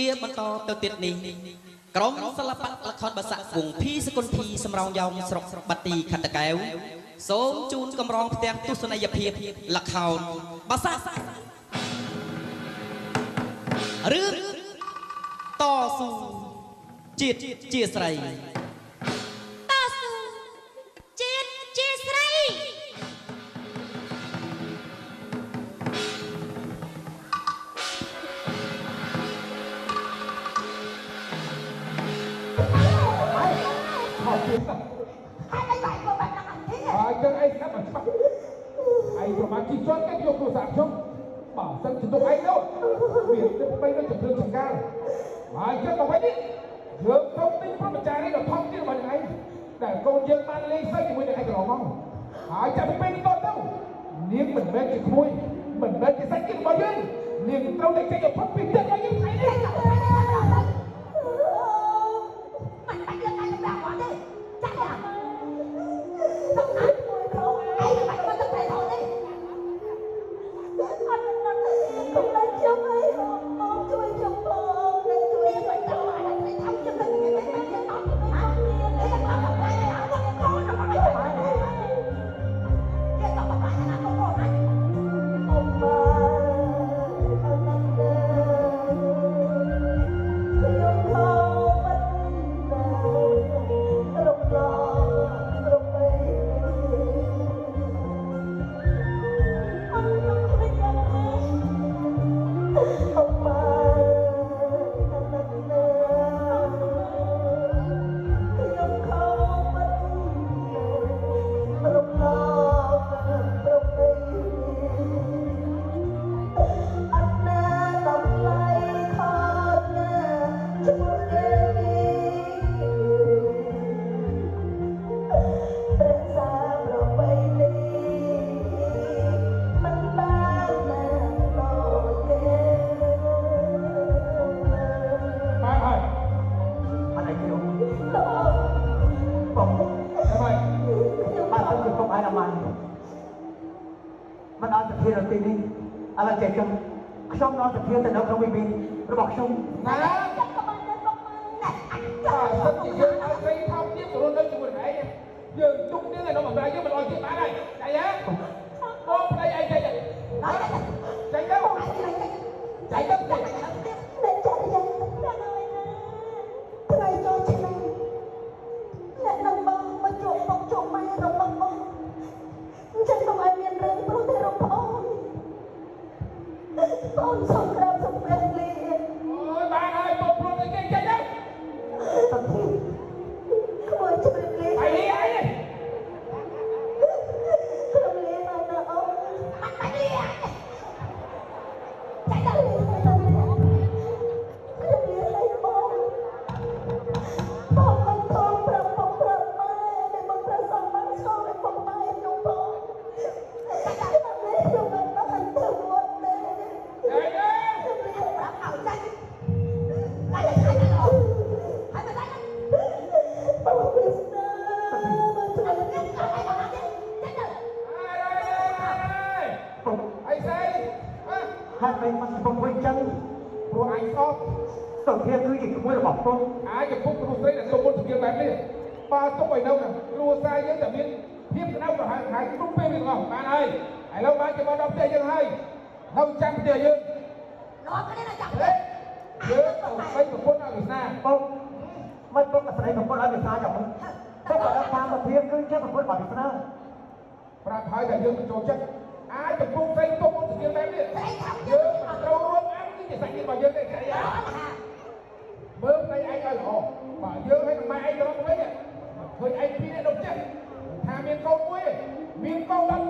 Iaបន្តទៅទៀតនេះក្រុមសិល្បៈល្ខោនបាសាក់វងភីសកុនភីសំរោងយ៉ោមស្រុកបាត់ទីខត្តកែវសូមជូនកម្រងផ្ទាំងទស្សនីយភាពល្ខោនបាសាក់រឿងតស៊ូជាតិជាស្រីតស៊ូជាតិជាស្រីចឹងអីស្ដាប់មកច្បាស់ឯងប្រមាណជីជន់គេយកទូរស័ព្ទខ្ញុំបើសិនជាទុកឯងនោះវាទៅបីទៅជំរឿនចង្កាលហើយចឹងមកវិញនេះយើងត្រូវទិញប្រមាចារនេះដល់ថងទៀតមកថ្ងៃតែកូនយើងបានលេងសើចជាមួយនឹងឯងកន្លងមកហើយចាប់ពីពេលនេះតទៅនាងមិនមែនជាក្មួយមិនមែនជាសាច់ចិត្តរបស់យើងនាងត្រូវតែចេញទៅផុតពីទឹករបស់យើងថ្ងៃនេះមិនបាច់យើងតែសម្រាប់គាត់ទេចាស់ដល់ต้องนัดมวยเขาไอ้ทำไมมันต้องไปเท่านี้อันนั้นcũngได้cho mấy ôngជួយchồng bông đểជួយphải đâu mà lại phải thăm cho mình cái này cái tóc cái tóc cái tóc bạc lại là không có nó mà cái tóc bạc lại là không có này ông ba anh nằm đây thì ông không bắt đầu rụng loมันเอาแต่เพียงตีนี้อะไรเจ็บจังช่องนอนแต่เพียงแต่เราเขาไม่มีเราบอกช่องណាសិនជាយើងឲ្យស្រីថោកទៀតទៅនៅជាមួយឯងយើងទុកនេះឯនោះបំរើយើងមិនអោយទៀតបានហើយចៃហ៎បងប្តីឯងចៃទៅចៃទៅចៃទៅតែចាស់យ៉ាងណាថ្ងៃចូលឆ្នាំអ្នកនឹងបងមកជួបបងជួបម៉ែរបស់បងអញ្ចឹងកុំឲ្យមានរឿងព្រោះតែរំភើបបងសុំក្រាបសុំព្រះលាអូយបានហើយបងព្រោះតែគេចេញទៅตัดทีក្មួយជម្រាបលាไปលាអីក្រុមលាមកណាអូនបាច់លាចាច់ដល់លាក្រុមលាឲ្យបងមិនធំប្រាប់បងប្រាប់ម៉ែដែលបងប្រសងបានស្គាល់ឲ្យបងម៉ែខ្ញុំបងចាច់ដល់លាខ្ញុំមិនបានទៅវត្តទេចៃទៅខ្ញុំប្រាប់ឲ្យចាច់ចាច់ឲ្យបងពិស្ដាមកជួយខ្ញុំឲ្យបងចាច់ទៅអីស្អីให้ไปมันผมไปจังព្រោះអញស្អប់ตัวเพียงคืออีกขโมยระบอกตรงអាចចំពោះគ្រូស្រីដែលចូលមុនជំនាញបែបនេះបើទុកឲ្យនៅគ្រូស្រីយើងតែមានភាពក្តៅក្រហាយហើយគ្រប់ពេលទាំងអស់បានហើយឥឡូវបានជាមកដល់ផ្ទះយើងហើយនៅចាំផ្ទះយើងរកគ្នាណាចាំយើងទៅបីប្រពន្ធឲ្យវាសនាปุ๊บมันปุ๊บกับสไลด์ของคนร้อยเป็นตาอย่างมึงปุ๊บกับตาตัวเพียงคือแค่ของคนบาดเป็นตาប្រាប់ហើយតែយើងមិនចូលចិត្តអាចចំពោះស្រីទុកមុនជំនាញបែបនេះយើងត្រូវរួមអាននេះជាសាច់ញាតិរបស់យើងទេស្រីហ៎មើលប្តីឯងឲ្យល្អបើយើងឲ្យម៉ែឯងរកវិញឃើញឯងពីរនាក់ដុំចិត្តថាមានកូនមួយមានកូនដល់